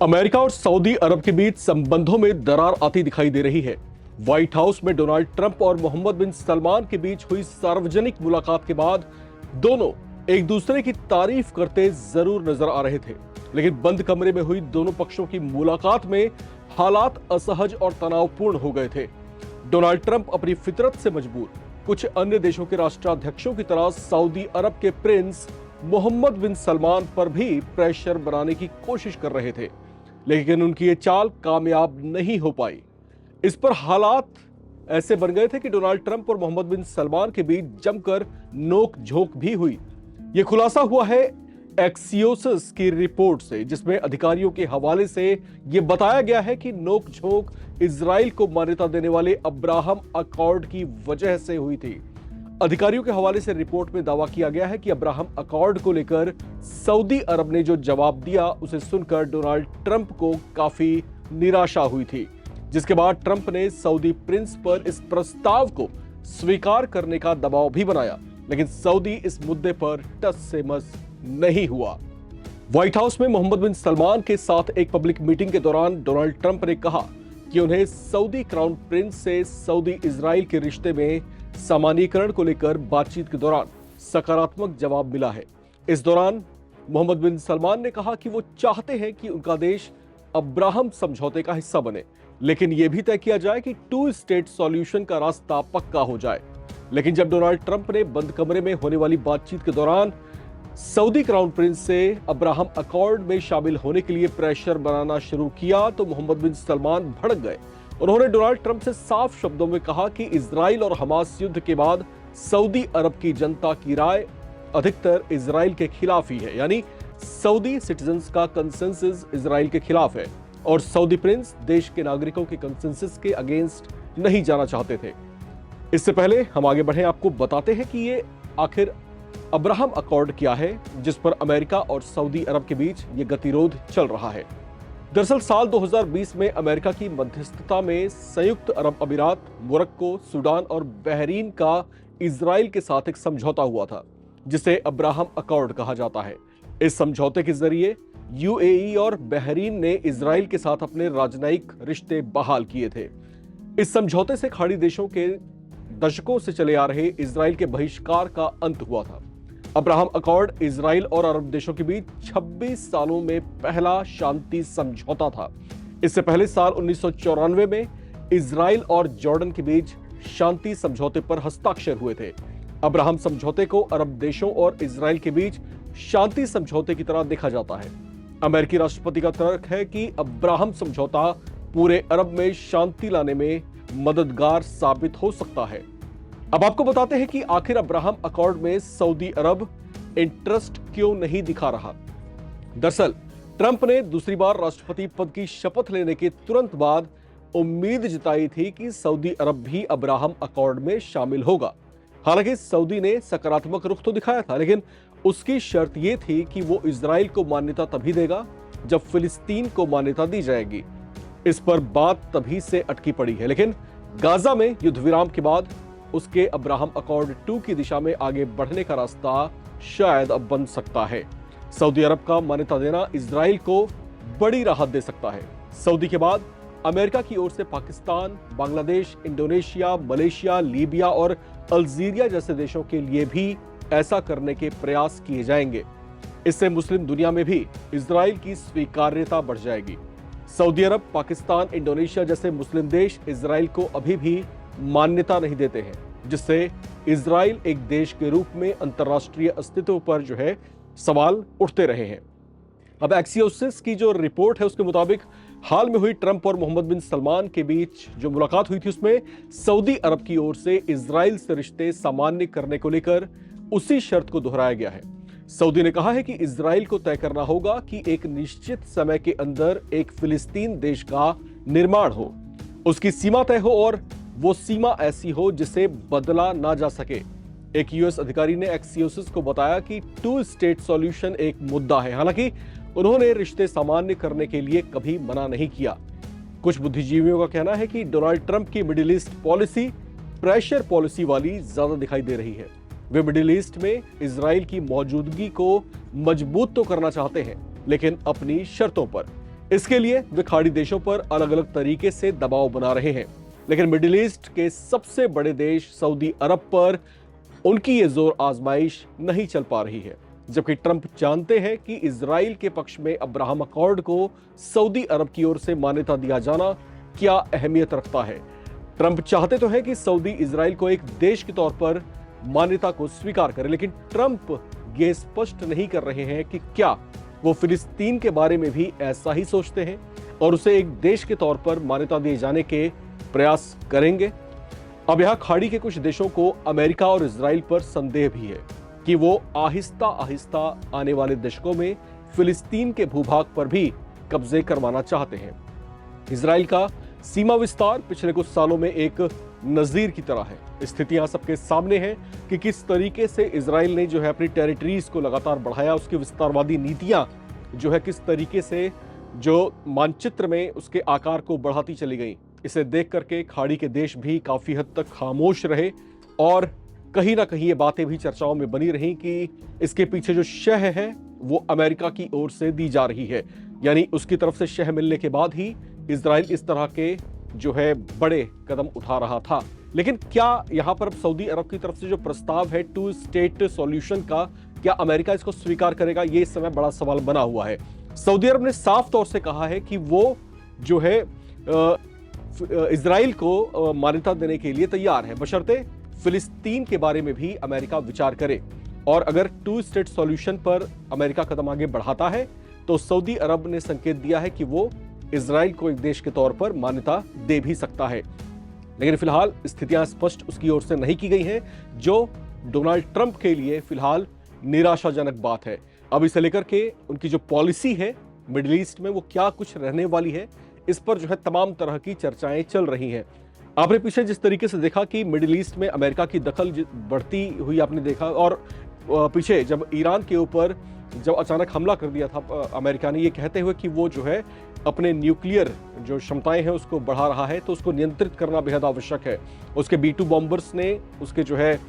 America और Saudi अरब के बीच संबंधों में दरार आती दिखाई दे रही है। व्हाइट हाउस में डोनाल्ड ट्रंप और मोहम्मद बिन सलमान के बीच हुई सार्वजनिक मुलाकात के बाद दोनों एक दूसरे की तारीफ करते जरूर नजर आ रहे थे, लेकिन बंद कमरे में हुई दोनों पक्षों की मुलाकात में हालात असहज और तनावपूर्ण हो गए थे। डोनाल्ड ट्रंप अपनी फितरत से मजबूर कुछ अन्य देशों के राष्ट्राध्यक्षों की तरह सऊदी अरब के प्रिंस मोहम्मद बिन सलमान पर भी प्रेशर बनाने की कोशिश कर रहे थे, लेकिन उनकी ये चाल कामयाब नहीं हो पाई। इस पर हालात ऐसे बन गए थे कि डोनाल्ड ट्रंप और मोहम्मद बिन सलमान के बीच जमकर नोक झोंक भी हुई। यह खुलासा हुआ है एक्सियोसिस की रिपोर्ट से, जिसमें अधिकारियों के हवाले से यह बताया गया है कि नोक झोंक इजराइल को मान्यता देने वाले अब्राहम अकॉर्ड की वजह से हुई थी। अधिकारियों के हवाले से रिपोर्ट में दावा किया गया है कि अब्राहम अकॉर्ड को लेकर सऊदी अरब ने जो जवाब दिया उसे सुनकर डोनाल्ड ट्रंप को काफी निराशा हुई थी, जिसके बाद ट्रंप ने सऊदी प्रिंस पर इस प्रस्ताव को स्वीकार करने का दबाव भी बनाया, लेकिन सऊदी इस मुद्दे पर टस से मस नहीं हुआ। व्हाइट हाउस में मोहम्मद बिन सलमान के साथ एक पब्लिक मीटिंग के दौरान डोनाल्ड ट्रंप ने कहा कि उन्हें सऊदी क्राउन प्रिंस से सऊदी इजराइल के रिश्ते में सामान्यीकरण को लेकर बातचीत के दौरान सकारात्मक जवाब मिला है। इस दौरान मोहम्मद बिन सलमान ने कहा कि वो चाहते हैं कि उनका देश अब्राहम समझौते का हिस्सा बने, लेकिन यह भी तय किया जाए कि 2 स्टेट सॉल्यूशन का रास्ता पक्का हो जाए। लेकिन जब डोनाल्ड ट्रंप ने बंद कमरे में होने वाली बातचीत के दौरान सऊदी क्राउन प्रिंस से अब्राहम अकॉर्ड में शामिल होने के लिए प्रेशर बनाना शुरू किया तो मोहम्मद बिन सलमान भड़क गए। उन्होंने डोनाल्ड ट्रंप से साफ शब्दों में कहा कि इजराइल और हमास युद्ध के बाद सऊदी अरब की जनता की राय अधिकतर इजराइल के खिलाफ ही है, यानी सऊदी सिटीजन्स का कंसेंसस इजराइल के खिलाफ है और सऊदी प्रिंस देश के नागरिकों के कंसेंसस के अगेंस्ट नहीं जाना चाहते थे। इससे पहले हम आगे बढ़े, आपको बताते हैं कि ये आखिर अब्राहम अकॉर्ड क्या है जिस पर अमेरिका और सऊदी अरब के बीच ये गतिरोध चल रहा है। दरअसल साल 2020 में अमेरिका की मध्यस्थता में संयुक्त अरब अमीरात, मोरक्को, सूडान और बहरीन का इजराइल के साथ एक समझौता हुआ था, जिसे अब्राहम अकॉर्ड कहा जाता है। इस समझौते के जरिए यूएई और बहरीन ने इजराइल के साथ अपने राजनयिक रिश्ते बहाल किए थे। इस समझौते से खाड़ी देशों के दशकों से चले आ रहे इजराइल के बहिष्कार का अंत हुआ था। अब्राहम अकॉर्ड इजराइल और अरब देशों के बीच 26 सालों में पहला शांति समझौता था। इससे पहले साल 1994 में इजराइल और जॉर्डन के बीच शांति समझौते पर हस्ताक्षर हुए थे। अब्राहम समझौते को अरब देशों और इजराइल के बीच शांति समझौते की तरह देखा जाता है। अमेरिकी राष्ट्रपति का तर्क है कि अब्राहम समझौता पूरे अरब में शांति लाने में मददगार साबित हो सकता है। अब आपको बताते हैं कि आखिर अब्राहम अकॉर्ड में सऊदी अरब इंटरेस्ट क्यों नहीं दिखा रहा। दरअसल ट्रंप ने दूसरी बार राष्ट्रपति पद की शपथ लेने के तुरंत बाद उम्मीद जताई थी कि सऊदी अरब भी अब्राहम अकॉर्ड में शामिल होगा। हालांकि सऊदी ने सकारात्मक रुख तो दिखाया था, लेकिन उसकी शर्त यह थी कि वो इजराइल को मान्यता तभी देगा जब फिलिस्तीन को मान्यता दी जाएगी। इस पर बात तभी से अटकी पड़ी है, लेकिन गाजा में युद्ध विराम के बाद उसके अब्राहम अकॉर्ड 2 की दिशा में आगे बढ़ने का रास्ता शायद अब बन सकता है। सऊदी अरब का मान्यता देना इजराइल को बड़ी राहत दे सकता है। सऊदी के बाद अमेरिका की ओर से Pakistan, Bangladesh, Indonesia, Malaysia, Libya और अल्जीरिया जैसे देशों के लिए भी ऐसा करने के प्रयास किए जाएंगे। इससे मुस्लिम दुनिया में भी इजराइल की स्वीकार्यता बढ़ जाएगी। सऊदी अरब, पाकिस्तान, इंडोनेशिया जैसे मुस्लिम देश इजराइल को अभी भी मान्यता नहीं देते हैं, जिससे इजराइल एक देश के रूप में अंतर्राष्ट्रीय अस्तित्व पर सवाल उठते रहे हैं। अब एक्सियोसिस की जो रिपोर्ट है उसके मुताबिक हाल में हुई ट्रंप और मोहम्मद बिन सलमान के बीच जो मुलाकात हुई थी उसमें सऊदी अरब की ओर से इजराइल से रिश्ते सामान्य करने को लेकर उसी शर्त को दोहराया गया है। सऊदी ने कहा है कि इजराइल को तय करना होगा कि एक निश्चित समय के अंदर एक फिलिस्तीन देश का निर्माण हो, उसकी सीमा तय हो और वो सीमा ऐसी हो जिसे बदला ना जा सके। एक यूएस अधिकारी ने एक्सियोसिस को बताया कि 2 स्टेट सॉल्यूशन एक मुद्दा है। हालांकि उन्होंने रिश्ते सामान्य करने के लिए कभी मना नहीं किया। कुछ बुद्धिजीवियों का कहना है कि डोनाल्ड ट्रंप की middle east policy pressure policy वाली ज्यादा दिखाई दे रही है। वे मिडिल ईस्ट में इजराइल की मौजूदगी को मजबूत तो करना चाहते हैं, लेकिन अपनी शर्तों पर। इसके लिए वे खाड़ी देशों पर अलग अलग तरीके से दबाव बना रहे हैं, लेकिन मिडिल ईस्ट के सबसे बड़े देश सऊदी अरब पर उनकी ये जोर आजमाइश नहीं चल पा रही है। जबकि ट्रंप जानते हैं कि इजराइल के पक्ष में अब्राहम अकॉर्ड को सऊदी अरब की ओर से मान्यता दिया जाना क्या अहमियत रखता है। ट्रंप चाहते तो हैं कि सऊदी इजराइल को एक देश के तौर पर मान्यता को स्वीकार करे, लेकिन ट्रंप ये स्पष्ट नहीं कर रहे हैं कि क्या वो फिलिस्तीन के बारे में भी ऐसा ही सोचते हैं और उसे एक देश के तौर पर मान्यता दिए जाने के प्रयास करेंगे। अब यहां खाड़ी के कुछ देशों को अमेरिका और इजराइल पर संदेह भी है कि वो आहिस्ता आहिस्ता आने वाले दशकों में फिलिस्तीन के भूभाग पर भी कब्जे करवाना चाहते हैं। इजराइल का सीमा विस्तार पिछले कुछ सालों में एक नजीर की तरह है। स्थितियां सबके सामने हैं कि किस तरीके से इजराइल ने जो है अपनी टेरिटरीज को लगातार बढ़ाया, उसकी विस्तारवादी नीतियां जो है किस तरीके से जो मानचित्र में उसके आकार को बढ़ाती चली गई। इसे देख करके खाड़ी के देश भी काफी हद तक खामोश रहे और कहीं ना कहीं ये बातें भी चर्चाओं में बनी रही कि इसके पीछे जो शह है वो अमेरिका की ओर से दी जा रही है, यानी उसकी तरफ से शह मिलने के बाद ही इजराइल इस तरह के जो है बड़े कदम उठा रहा था। लेकिन क्या यहां पर सऊदी अरब की तरफ से जो प्रस्ताव है 2 स्टेट सॉल्यूशन का, क्या अमेरिका इसको स्वीकार करेगा, ये इस समय बड़ा सवाल बना हुआ है। सऊदी अरब ने साफ तौर से कहा है कि वो जो है इजराइल को मान्यता देने के लिए तैयार है, बशर्ते फिलिस्तीन के बारे में भी अमेरिका विचार करे। और अगर 2 स्टेट सॉल्यूशन पर अमेरिका कदम आगे बढ़ाता है तो सऊदी अरब ने संकेत दिया है कि वो इजराइल को एक देश के तौर पर मान्यता दे भी सकता है। लेकिन फिलहाल स्थितियां स्पष्ट उसकी ओर से नहीं की गई हैं, जो डोनाल्ड ट्रंप के लिए फिलहाल निराशाजनक बात है। अब इसे लेकर के उनकी जो पॉलिसी है मिडिल ईस्ट में वो क्या कुछ रहने वाली है, इस पर जो है तमाम तरह की चर्चाएं चल रही हैं। आपने पीछे जिस तरीके से देखा कि मिडिल ईस्ट में अमेरिका की दखल बढ़ती हुई आपने देखा, और पीछे जब ईरान के ऊपर जब अचानक हमला कर दिया था अमेरिका ने, ये कहते हुए कि वो जो है अपने न्यूक्लियर जो क्षमताएं हैं उसको बढ़ा रहा है, तो उसको नियंत्रित करना बेहद आवश्यक है। उसके B-2 बॉम्बर्स ने उसके जो है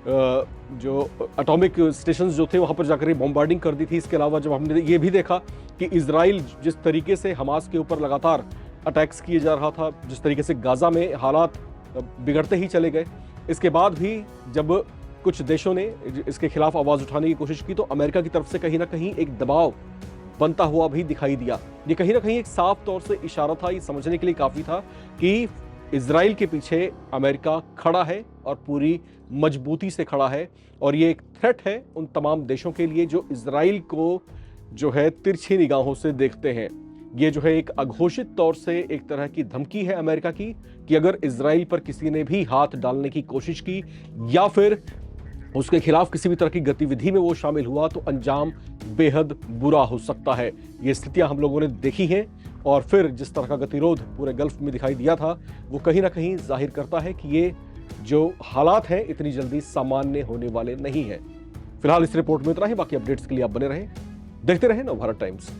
जो एटॉमिक स्टेशंस जो थे वहां पर जाकर बॉम्बार्डिंग कर दी थी। इसके अलावा जब हमने ये भी देखा कि इजराइल जिस तरीके से हमास के ऊपर लगातार अटैक्स किए जा रहा था, जिस तरीके से गाजा में हालात बिगड़ते ही चले गए, इसके बाद भी जब कुछ देशों ने इसके खिलाफ आवाज उठाने की कोशिश की तो अमेरिका की तरफ से कहीं ना कहीं एक दबाव बनता हुआ भी दिखाई दिया। ये कहीं ना कहीं एक साफ तौर से इशारा था, ये समझने के लिए काफी था कि इजराइल के पीछे अमेरिका खड़ा है और पूरी मजबूती से खड़ा है, और ये एक थ्रेट है उन तमाम देशों के लिए जो इजराइल को जो है तिरछी निगाहों से देखते हैं। ये जो है एक अघोषित तौर से एक तरह की धमकी है अमेरिका की कि अगर इजराइल पर किसी ने भी हाथ डालने की कोशिश की या फिर उसके खिलाफ किसी भी तरह की गतिविधि में वो शामिल हुआ तो अंजाम बेहद बुरा हो सकता है। ये स्थितियां हम लोगों ने देखी हैं, और फिर जिस तरह का गतिरोध पूरे गल्फ में दिखाई दिया था वो कहीं ना कहीं जाहिर करता है कि ये जो हालात हैं इतनी जल्दी सामान्य होने वाले नहीं है। फिलहाल इस रिपोर्ट में इतना ही। बाकी अपडेट्स के लिए आप बने रहें, देखते रहें नवभारत टाइम्स।